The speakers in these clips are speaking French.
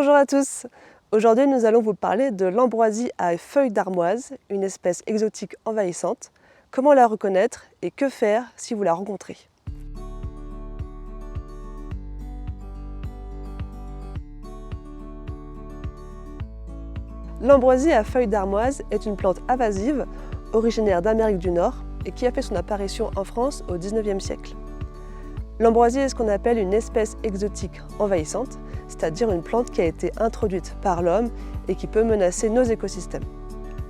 Bonjour à tous. Aujourd'hui, nous allons vous parler de l'ambroisie à feuilles d'armoise, une espèce exotique envahissante. Comment la reconnaître et que faire si vous la rencontrez? L'ambroisie à feuilles d'armoise est une plante invasive originaire d'Amérique du Nord et qui a fait son apparition en France au XIXe siècle. L'ambroisie est ce qu'on appelle une espèce exotique envahissante, c'est-à-dire une plante qui a été introduite par l'homme et qui peut menacer nos écosystèmes.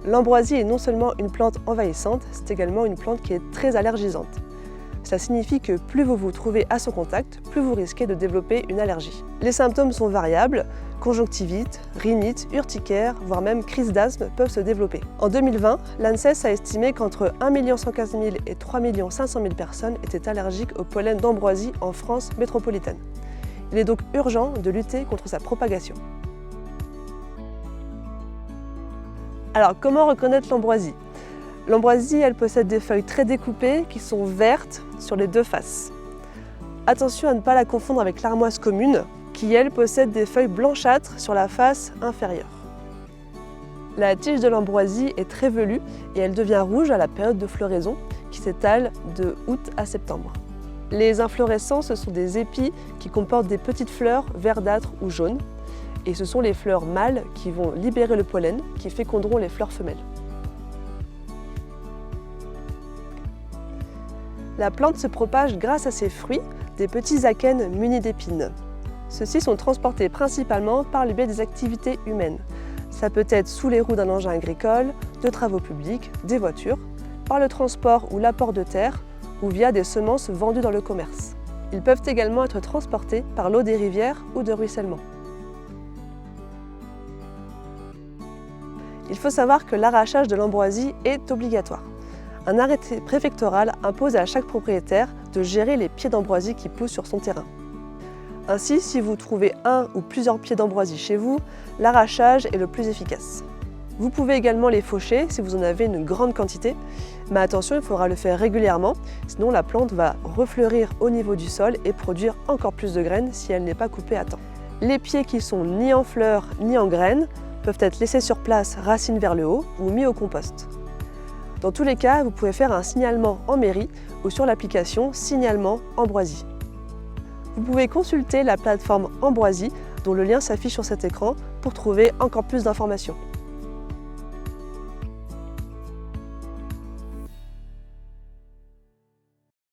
L'ambroisie est non seulement une plante envahissante, c'est également une plante qui est très allergisante. Cela signifie que plus vous vous trouvez à son contact, plus vous risquez de développer une allergie. Les symptômes sont variables, conjonctivite, rhinite, urticaire, voire même crise d'asthme peuvent se développer. En 2020, l'ANSES a estimé qu'entre 1 115 000 et 3 500 000 personnes étaient allergiques au pollen d'ambroisie en France métropolitaine. Il est donc urgent de lutter contre sa propagation. Alors, comment reconnaître l'ambroisie? L'ambroisie, elle possède des feuilles très découpées qui sont vertes sur les deux faces. Attention à ne pas la confondre avec l'armoise commune, qui elle possède des feuilles blanchâtres sur la face inférieure. La tige de l'ambroisie est très velue et elle devient rouge à la période de floraison, qui s'étale de août à septembre. Les inflorescences, ce sont des épis qui comportent des petites fleurs verdâtres ou jaunes, et ce sont les fleurs mâles qui vont libérer le pollen, qui féconderont les fleurs femelles. La plante se propage grâce à ses fruits, des petits akènes munis d'épines. Ceux-ci sont transportés principalement par le biais des activités humaines. Ça peut être sous les roues d'un engin agricole, de travaux publics, des voitures, par le transport ou l'apport de terre, ou via des semences vendues dans le commerce. Ils peuvent également être transportés par l'eau des rivières ou de ruissellement. Il faut savoir que l'arrachage de l'ambroisie est obligatoire. Un arrêté préfectoral impose à chaque propriétaire de gérer les pieds d'ambroisie qui poussent sur son terrain. Ainsi, si vous trouvez un ou plusieurs pieds d'ambroisie chez vous, l'arrachage est le plus efficace. Vous pouvez également les faucher si vous en avez une grande quantité, mais attention, il faudra le faire régulièrement, sinon la plante va refleurir au niveau du sol et produire encore plus de graines si elle n'est pas coupée à temps. Les pieds qui sont ni en fleurs ni en graines peuvent être laissés sur place, racines vers le haut, ou mis au compost. Dans tous les cas, vous pouvez faire un signalement en mairie ou sur l'application Signalement Ambroisie. Vous pouvez consulter la plateforme Ambroisie, dont le lien s'affiche sur cet écran, pour trouver encore plus d'informations.